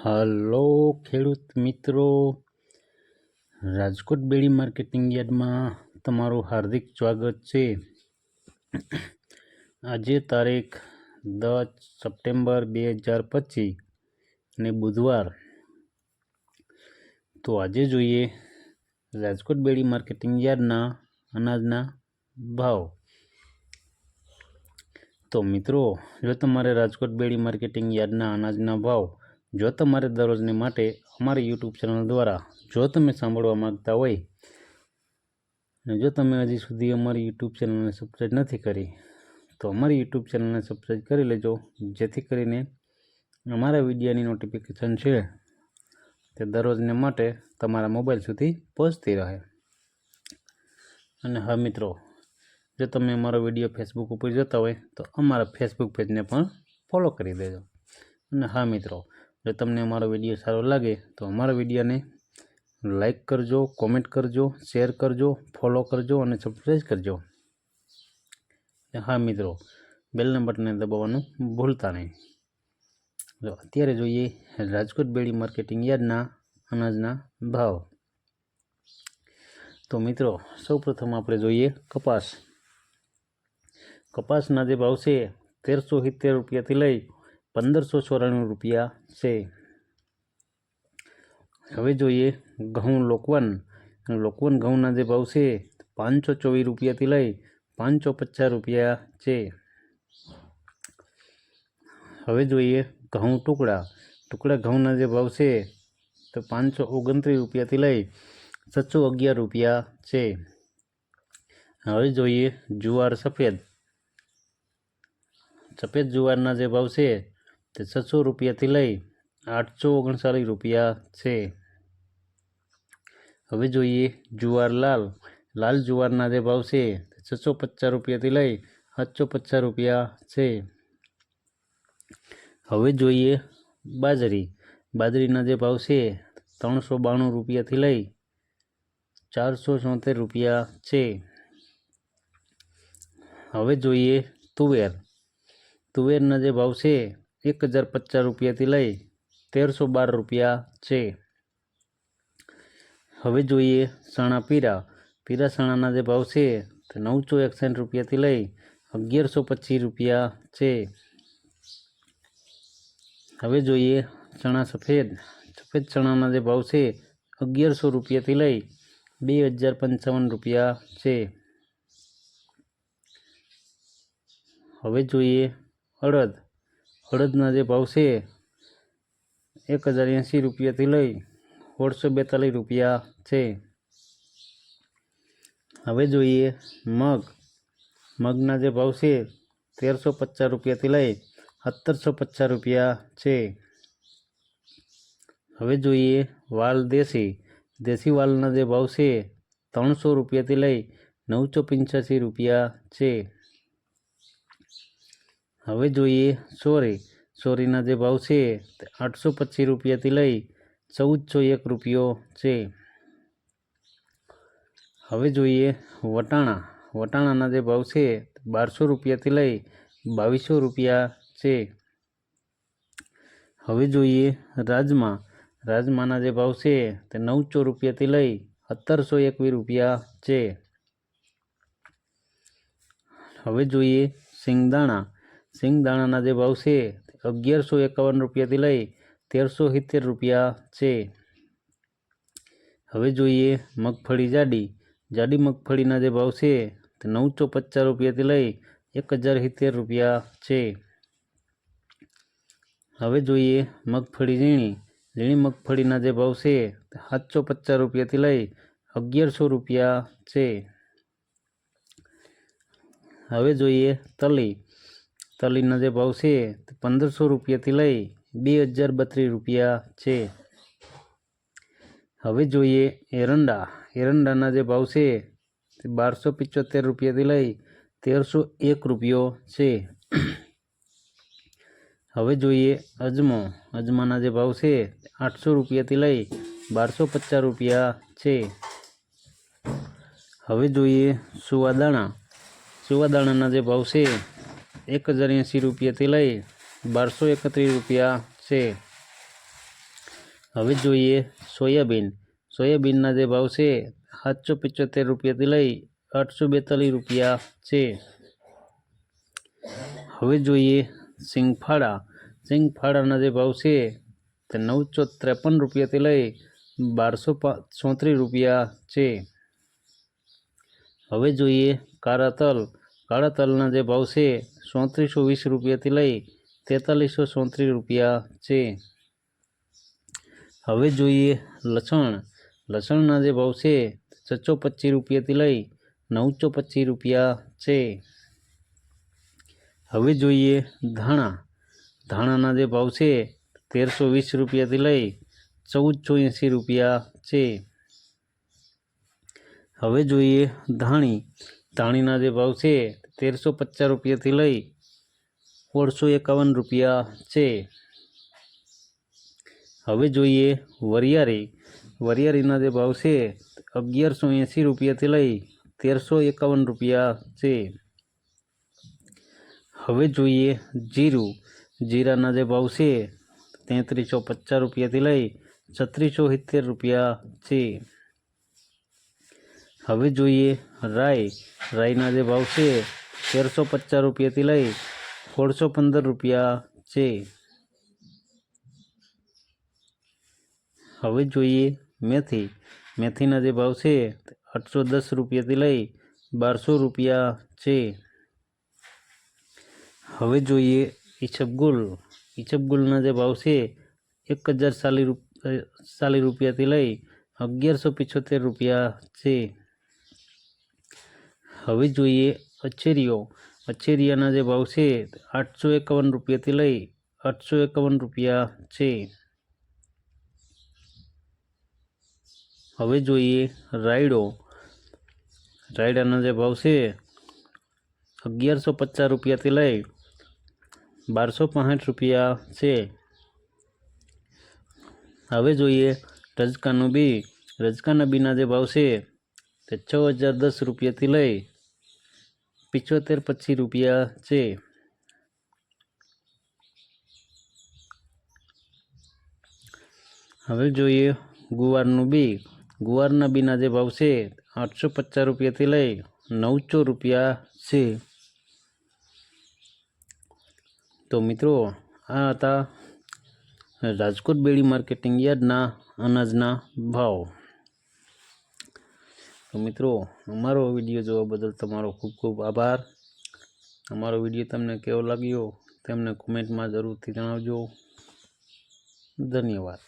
Hello ખેડૂત મિત્રો, રાજકોટ બેડી marketing યાર્ડમાં તમારું હાર્દિક સ્વાગત છે। આજે તારીખ 10 સપ્ટેમ્બર 2025 અને બુધવાર। તો આજે જોઈએ રાજકોટ બેડી માર્કેટિંગ યાર્ડના અનાજના ભાવ। તો મિત્રો, જો તમારે રાજકોટ બેડી માર્કેટિંગ યાર્ડના અનાજના ભાવ જો તમારે દરરોજને માટે અમારી યુટ્યુબ ચેનલ દ્વારા જો તમે સાંભળવા માંગતા હોય અને જો તમે હજી સુધી અમારી યુટ્યુબ ચેનલને સબસ્ક્રાઈબ નથી કરી તો અમારી યુટ્યુબ ચેનલને સબસ્ક્રાઈબ કરી લેજો, જેથી કરીને અમારા વિડીયોની નોટિફિકેશન છે તે દરરોજને માટે તમારા મોબાઈલ સુધી પહોંચતી રહે। અને હા મિત્રો, જો તમે અમારો વિડીયો ફેસબુક ઉપર જોતા હોય તો અમારા ફેસબુક પેજને પણ ફોલો કરી દેજો। અને હા મિત્રો, જો તમને અમારો વિડીયો સારો લાગે તો અમારા વિડીયોને લાઈક કરજો, કોમેન્ટ કરજો, શેર કરજો, ફોલો કરજો અને સબસ્ક્રાઈબ કરજો। હા મિત્રો, બેલના બટનને દબાવવાનું ભૂલતા નહીં। જો અત્યારે જોઈએ રાજકોટ બેડી માર્કેટિંગ યાર્ડના અનાજના ભાવ। તો મિત્રો, સૌપ્રથમ આપણે જોઈએ કપાસ। કપાસના જે ભાવ છે 1370 રૂપિયાથી લઈ 1594 રૂપિયા છે। હવે જોઈએ ઘઉં લોકવન। લોકવન ઘઉંના જે ભાવ છે 524 રૂપિયાથી લઈ 550 રૂપિયા છે। હવે જોઈએ ઘઉં ટુકડા। ટુકડા ઘઉંના જે ભાવ છે તો 529 રૂપિયાથી લઈ 711 રૂપિયા છે। હવે જોઈએ જુવાર સફેદ। સફેદ જુવારના જે ભાવ છે તે 600 રૂપિયાથી લઈ 839 રૂપિયા છે। હવે જોઈએ જુવાર લાલ। લાલ જુવારના જે ભાવ છે 650 રૂપિયાથી લઈ 750 રૂપિયા છે। હવે જોઈએ બાજરી। બાજરીના જે ભાવ છે 392 રૂપિયાથી લઈ 474 રૂપિયા છે। હવે જોઈએ તુવેર। તુવેરના જે ભાવ છે 1050 રૂપિયાથી લઈ 1312 રૂપિયા છે। હવે જોઈએ ચણા પીરા। પીરા ચણાના જે ભાવ છે તે 961 રૂપિયાથી લઈ 1125 રૂપિયા છે। હવે જોઈએ ચણા સફેદ। સફેદ ચણાના જે ભાવ છે 1100 રૂપિયાથી લઈ 2055 રૂપિયા છે। હવે જોઈએ અડદ। અડદના જે ભાવ છે 1080 રૂપિયાથી લઈ 1642 રૂપિયા છે। હવે જોઈએ મગ। મગના જે ભાવ છે 1350 રૂપિયાથી લઈ 1750 રૂપિયા છે। હવે જોઈએ વાલ દેશી। દેશી વાલના જે ભાવ છે 300 રૂપિયાથી લઈ 985 રૂપિયા છે। હવે જોઈએ સોરી। સોરીના જે ભાવ છે તે 825 રૂપિયાથી લઈ 1401 રૂપિયો છે। હવે જોઈએ વટાણા। વટાણાના જે ભાવ છે 1200 રૂપિયાથી લઈ 2200 રૂપિયા છે। હવે જોઈએ રાજમા। રાજમાના જે ભાવ છે તે 900 રૂપિયાથી લઈ 1721 રૂપિયા છે। હવે જોઈએ સિંગદાણા। સિંગદાણાના જે ભાવ છે 1151 રૂપિયાથી લઈ 1370 રૂપિયા છે। હવે જોઈએ મગફળી જાડી। જાડી મગફળીના જે ભાવ છે તે 950 રૂપિયાથી લઈ 1070 રૂપિયા છે। હવે જોઈએ મગફળી ઝીણી। ઝીણી મગફળીના જે ભાવ છે તે 750 રૂપિયાથી લઈ 1100 રૂપિયા છે। હવે જોઈએ તલી। તલીના જે ભાવ છે તે 1500 રૂપિયાથી લઈ 2032 રૂપિયા છે। હવે જોઈએ એરંડા। એરંડાના જે ભાવ છે તે 1275 રૂપિયાથી લઈ 1301 રૂપિયો છે। હવે જોઈએ અજમો। અજમાના જે ભાવ છે 800 રૂપિયાથી લઈ 1250 રૂપિયા છે। હવે જોઈએ સુવાદાણા। સુવાદાણાના જે ભાવ છે 1080 રૂપિયાથી લઈ 1231 રૂપિયા છે। હવે જોઈએ સોયાબીન. સોયાબીનના જે ભાવ છે 775 રૂપિયાથી લઈ 842 રૂપિયા છે. હવે જોઈએ સિંગફાળા. સિંગફાળાના જે ભાવ છે તે 953 રૂપિયાથી લઈ 1234 રૂપિયા છે. હવે જોઈએ કાળા તલ. કાળા તલના જે ભાવ છે 3420 રૂપિયાથી લઈ 4334 રૂપિયા છે. હવે જોઈએ લસણ. લસણના જે ભાવ છે 625 રૂપિયાથી લઈ 925 રૂપિયા છે. હવે જોઈએ ધાણા. ધાણાના જે ભાવ છે 1320 રૂપિયાથી લઈ 1480 રૂપિયા છે. હવે જોઈએ ધાણી. ધાણીના જે ભાવ છે 1350 રૂપિયાથી લઈ 1651 રૂપિયા છે. હવે જોઈએ વરિયાળી. વરિયાળીના જે ભાવ છે 1180 રૂપિયાથી લઈ 1351 રૂપિયા છે. હવે જોઈએ જીરું. જીરાના જે ભાવ છે 3350 રૂપિયાથી લઈ 3670 રૂપિયા છે. હવે જોઈએ રાઈ. રાઈના જે ભાવ છે 1350 રૂપિયાથી લઈ 1615 રૂપિયા છે. હવે જોઈએ મેથી. મેથીના જે ભાવ છે 810 રૂપિયાથી લઈ 1200 રૂપિયા છે. હવે જોઈએ ઈસબગુલ. ઈસબગુલના જે ભાવ છે 1040 રૂપિયાથી લઈ 1175 રૂપિયા છે. હવે જોઈએ અચેરીઓ. અચેરિયાના જે ભાવ છે 851 રૂપિયાથી લઈ 851 રૂપિયા છે. હવે જોઈએ રાયડો. રાયડાના જે ભાવ છે 1150 રૂપિયાથી લઈ 1265 રૂપિયા છે. હવે જોઈએ રજકાનું બી. રજકાના બીના જે ભાવ છે તે 6010 રૂપિયાથી લઈ 7525 રૂપિયા છે. હવે જોઈએ ગુવારનું બી. ગુવારના બીના જે ભાવ છે 850 રૂપિયાથી લઈ 900 રૂપિયા છે. તો મિત્રો આ હતા રાજકોટ બેડી માર્કેટિંગ યાર્ડના અનાજના ભાવ. તો મિત્રો અમારો વિડીયો જોવા બદલ તમારો ખૂબ ખૂબ આભાર. અમારો વિડીયો તમને કેવો લાગ્યો તેમને કોમેન્ટમાં જરૂરથી જણાવજો. ધન્યવાદ.